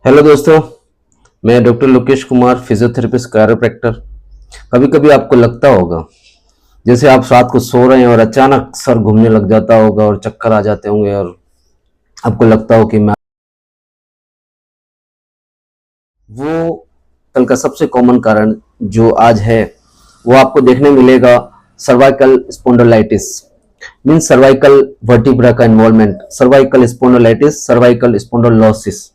Hello दोस्तों। मैं doctor Lokesh Kumar, physiotherapist, chiropractor. कभी कभी आपको लगता होगा जैसे आप रात को सो रहे हैं और अचानक सर घूमने लग जाता होगा और चक्कर आ जाते होंगे और आपको लगता हो कि मैं वो कल का सबसे कॉमन कारण जो आज है वो आपको देखने मिलेगा। Cervical spondylitis means cervical vertebra का involvement, cervical spondylitis, cervical spondylosis.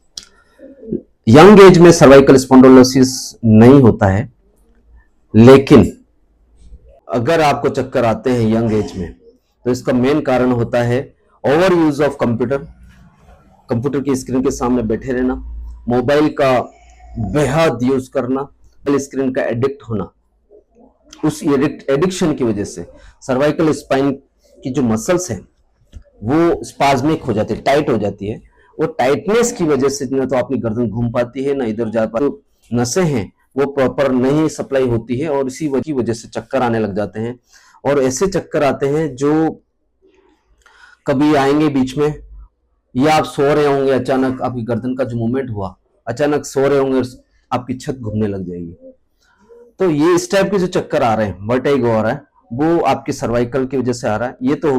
Young age में सर्वाइकल स्पोंडोलोसिस नहीं होता है, लेकिन अगर आपको चक्कर आते हैं यंग एज में तो इसका मेन कारण होता है over use of computer, computer की स्क्रीन के सामने बैठे रहना, मोबाइल का बेहद यूज करना, स्क्रीन का एडिक्ट होना। उस एडिक्शन की वजह से सर्वाइकल स्पाइन की जो मसल्स हैं वो स्पाज्मिक हो जाती है, टाइट हो जाती है। वो टाइटनेस की वजह से ना तो आपकी गर्दन घूम पाती है ना इधर जा पाती, तो नसें हैं वो प्रॉपर नहीं सप्लाई होती है और इसी की वजह से चक्कर आने लग जाते हैं। और ऐसे चक्कर आते हैं जो कभी आएंगे बीच में, या आप सो रहे होंगे, अचानक आपकी गर्दन का जो मूवमेंट हुआ, अचानक सो रहे होंगे और आपकी छत घूमने लग जाएगी। तो ये इस टाइप के जो चक्कर आ रहे हैं, वर्टिगो आ रहा है, वो आपके सर्वाइकल की वजह से आ रहा है। ये तो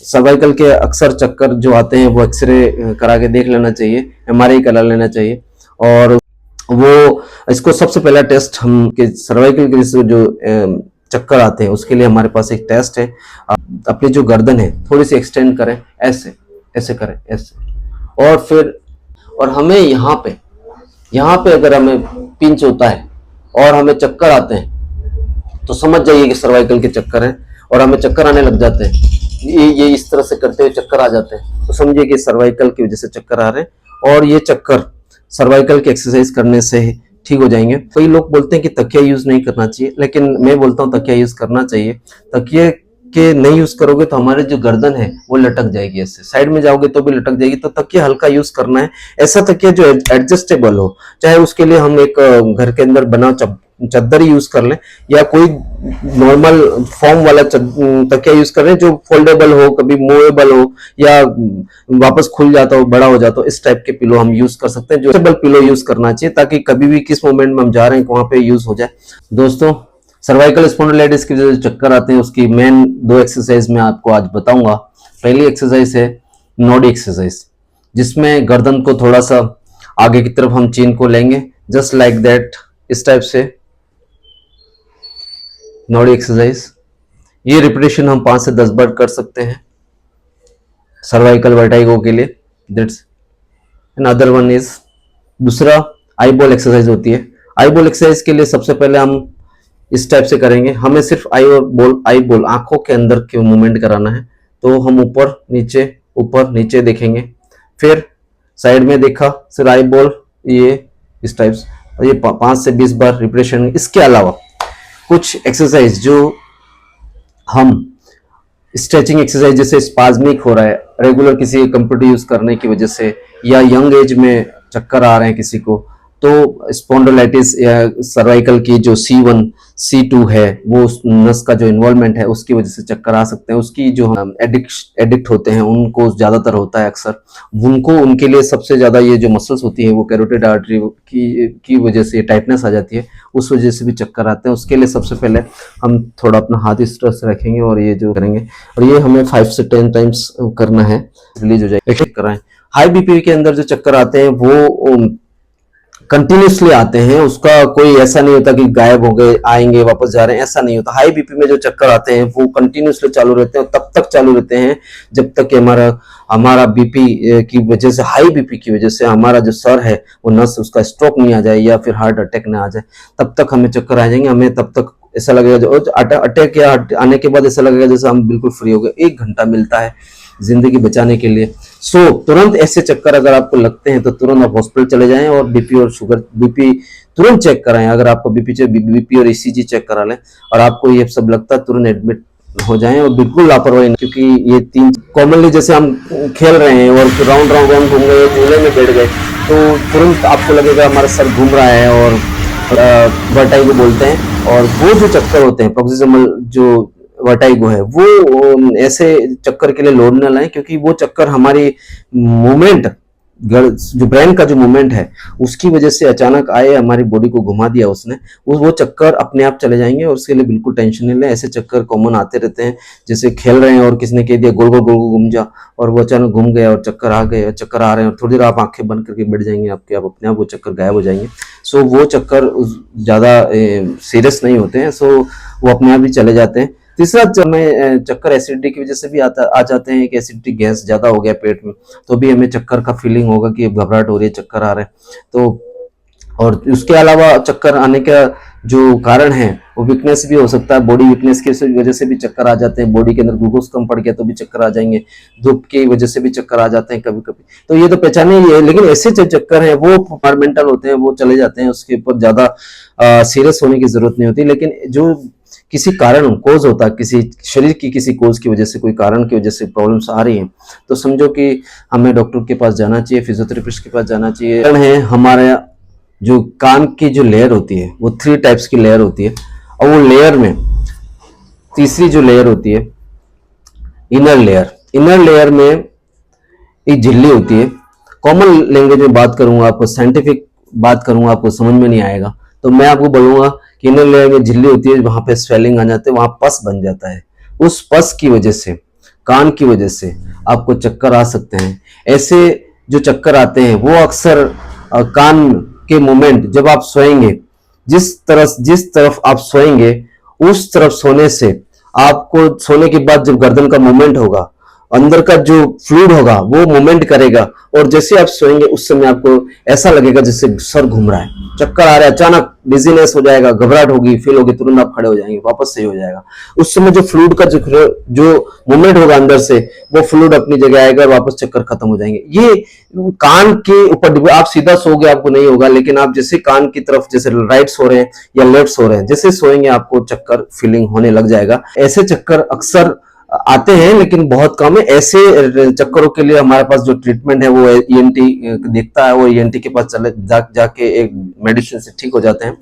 सर्वाइकल के अक्सर चक्कर जो आते हैं वो एक्सरे करा के देख लेना चाहिए, एमआरआई करा लेना चाहिए। और वो इसको सबसे पहला टेस्ट हम के सर्वाइकल के जो चक्कर आते हैं उसके लिए हमारे पास एक टेस्ट है। अपनी जो गर्दन है थोड़ी सी एक्सटेंड करें, ऐसे ऐसे करें, ऐसे, और फिर और हमें यहाँ पे अगर हमें पिंच होता है और हमें चक्कर आते हैं तो समझ जाइए कि सर्वाइकल के चक्कर हैं। और हमें चक्कर आने लग जाते हैं, ये इस तरह से करते हुए चक्कर आ जाते हैं, तो समझिए कि सर्वाइकल की वजह से चक्कर आ रहे हैं। और ये चक्कर सर्वाइकल की एक्सरसाइज करने से ठीक हो जाएंगे। कई लोग बोलते हैं कि तकिया यूज नहीं करना चाहिए, लेकिन मैं बोलता हूँ तकिया यूज करना चाहिए। तकिए के नहीं यूज करोगे तो हमारे जो गर्दन है वो लटक जाएगी, ऐसे साइड में जाओगे तो भी लटक जाएगी। तो तकिया हल्का यूज करना है, ऐसा तकिया जो एडजस्टेबल हो। चाहे उसके लिए हम एक घर के अंदर बना चद्दर यूज कर लें, या कोई नॉर्मल फॉर्म वाला तकिया यूज कर लें जो फोल्डेबल हो, कभी मूवेबल हो, या वापस खुल जाता हो, बड़ा हो जाता हो। इस टाइप के पिलो हम यूज कर सकते हैं, जो एडजस्टेबल पिलो यूज करना चाहिए, ताकि कभी भी किस मोमेंट में हम जा रहे हैं वहां पे यूज हो जाए। दोस्तों, सर्वाइकल स्पॉन्डिलाइटिस के जो चक्कर आते हैं उसकी मेन 2 एक्सरसाइज मैं आपको आज बताऊंगा। पहली एक्सरसाइज है नोडी एक्सरसाइज, जिसमें गर्दन को थोड़ा सा आगे की तरफ हम चीन को लेंगे, जस्ट लाइक दैट, इस टाइप से नोडी एक्सरसाइज। ये रिपीटेशन हम 5 से 10 बार कर सकते हैं सर्वाइकल वर्टाइगो के लिए। दैट्स अनदर वन इज, दूसरा आई बॉल एक्सरसाइज होती है। आई बॉल एक्सरसाइज के लिए सबसे पहले हम इस टाइप से करेंगे, हमें सिर्फ आई बॉल आंखों के अंदर के मूवमेंट कराना है। तो हम ऊपर नीचे देखेंगे, फिर साइड में देखा, फिर आई बॉल, ये इस टाइप से, और ये 5 से 20 बार रिपीटेशन। इसके अलावा कुछ एक्सरसाइज जो हम स्ट्रेचिंग एक्सरसाइज, जैसे स्पाज्मिक हो रहा है रेगुलर किसी कंप्यूटर यूज करने की वजह से, या यंग एज में चक्कर आ रहे हैं किसी को, तो स्पॉन्डिलाइटिस या सर्वाइकल की जो C1 C2 है, वो नस का जो इन्वॉल्वमेंट है उसकी वजह से चक्कर आ सकते हैं। उसकी जो एडिक्ट होते हैं उनको ज्यादातर होता है अक्सर, उनके लिए सबसे ज्यादा ये जो मसल्स होती है वो कैरोटिड आर्टरी की वजह से टाइटनेस आ जाती है, उस वजह से भी चक्कर आते हैं। उसके लिए सबसे पहले हम थोड़ा अपना हाथ इस तरह से रखेंगे और ये जो करेंगे, और ये हमें 5 से 10 टाइम्स करना है, रिलीज हो जाएगा। कराएं। हाई बीपी के अंदर जो चक्कर आते हैं वो कंटिन्यूसली आते हैं, उसका कोई ऐसा नहीं होता कि गायब हो गए, आएंगे वापस जा रहे हैं, ऐसा नहीं होता। हाई बीपी में जो चक्कर आते हैं वो कंटिन्यूसली चालू रहते हैं, तब तक चालू रहते हैं जब तक कि हमारा बीपी की वजह से, हाई बीपी की वजह से हमारा जो सर है वो नस उसका स्ट्रोक नहीं आ जाए या फिर हार्ट अटैक ना आ जाए, तब तक हमें चक्कर आ जाएंगे। हमें तब तक ऐसा लगेगा, जो अटैक या आने के बाद ऐसा लगेगा जैसे हम बिल्कुल फ्री हो गए। 1 घंटा मिलता है जिंदगी बचाने के लिए। तुरंत ऐसे चक्कर अगर आपको लगते हैं तो तुरंत आप हॉस्पिटल चले जाएं और बीपी और शुगर, बीपी तुरंत चेक कराएं। अगर आपको बीपी और ईसीजी चेक करा लें और आपको ये सब लगता है, तुरंत एडमिट हो जाएं और बिल्कुल लापरवाही नहीं, क्योंकि ये 3 कॉमनली, जैसे हम खेल रहे हैं और राउंड घूम गए, झूले में बैठ गए, तो तुरंत आपको लगेगा हमारा सर घूम रहा है, और वर्टाइगो बोलते हैं। और वो जो चक्कर होते हैं प्रोक्सिमल जो वर्टाइगो है, वो ऐसे चक्कर के लिए लोड न लाएं, क्योंकि वो चक्कर हमारी मूवमेंट जो ब्रेन का जो मूवमेंट है उसकी वजह से अचानक आए, हमारी बॉडी को घुमा दिया उसने, वो चक्कर अपने आप चले जाएंगे और उसके लिए बिल्कुल टेंशन नहीं लें। ऐसे चक्कर कॉमन आते रहते हैं, जैसे खेल रहे हैं और किसी ने कह दिया गोल गोल गोल गोल घूम जा, और वो अचानक घूम गया और चक्कर आ गए, चक्कर आ रहे हैं और थोड़ी देर आप आंखें बंद करके बैठ जाएंगे, आपके आप अपने आप वो चक्कर गायब हो जाएंगे। सो वो चक्कर ज़्यादा सीरियस नहीं होते हैं, सो वो अपने आप ही चले जाते हैं। तीसरा हमें चक्कर एसिडिटी की वजह से भी आ जाते हैं कि एसिडिटी गैस ज़्यादा हो गया पेट में, तो भी हमें चक्कर का फीलिंग होगा कि घबराहट हो रही है, चक्कर आ रहे हैं। तो और उसके अलावा चक्कर आने का जो कारण है वो वीकनेस भी हो सकता है, बॉडी वीकनेस की वजह से भी चक्कर आ जाते हैं, बॉडी के अंदर ग्लूकोज कम पड़ गया तो भी चक्कर आ जाएंगे, धूप की वजह से भी चक्कर आ जाते हैं कभी कभी। तो ये तो पहचाने ही है, लेकिन ऐसे जो चक्कर हैं वो कंपार्टमेंटल होते हैं, वो चले जाते हैं, उसके ऊपर ज्यादा सीरियस होने की जरूरत नहीं होती। लेकिन जो किसी कारण कोज होता है, किसी शरीर की किसी कोज की वजह से, कोई कारण की वजह से प्रॉब्लम्स आ रही हैं, तो समझो कि हमें डॉक्टर के पास जाना चाहिए, फिजियोथेरेपिस्ट के पास जाना चाहिए। कारण है हमारे जो कान की जो लेयर होती है वो 3 टाइप्स की लेयर होती है, और वो लेयर में तीसरी जो लेयर होती है इनर लेयर में एक झिल्ली होती है। कॉमन लैंग्वेज में बात करूंगा, आपको साइंटिफिक बात करूंगा आपको समझ में नहीं आएगा, तो मैं आपको बोलूंगा कि इनर लेयर में झिल्ली होती है, वहां पे स्वेलिंग आ जाते हैं, वहां पस बन जाता है। उस पस की वजह से, कान की वजह से आपको चक्कर आ सकते हैं। ऐसे जो चक्कर आते हैं वो अक्सर कान के मोमेंट, जब आप सोएंगे, जिस तरफ आप सोएंगे उस तरफ सोने से आपको, सोने के बाद जब गर्दन का मूवमेंट होगा, अंदर का जो फ्लूइड होगा वो मूवमेंट करेगा, और जैसे आप सोएंगे उस समय आपको ऐसा लगेगा जैसे सर घूम रहा है, चक्कर आ रहा है, अचानक डिजीनेस हो जाएगा, घबराहट होगी, फील होगी, तुरंत आप खड़े हो जाएंगे, वापस सही हो जाएगा। उस समय जो फ्लूइड का जो मूवमेंट होगा अंदर से, वो फ्लूइड अपनी जगह आएगा, वापस चक्कर खत्म हो जाएंगे। ये कान के ऊपर, आप सीधा सोओगे आपको नहीं होगा, लेकिन आप जैसे कान की तरफ, जैसे राइट सो रहे हैं या लेफ्ट सो रहे हैं, जैसे सोएंगे आपको चक्कर फीलिंग होने लग जाएगा। ऐसे चक्कर अक्सर आते हैं लेकिन बहुत कम है। ऐसे चक्करों के लिए हमारे पास जो ट्रीटमेंट है वो ईएनटी देखता है, वो ईएनटी के पास जाके एक मेडिसिन से ठीक हो जाते हैं।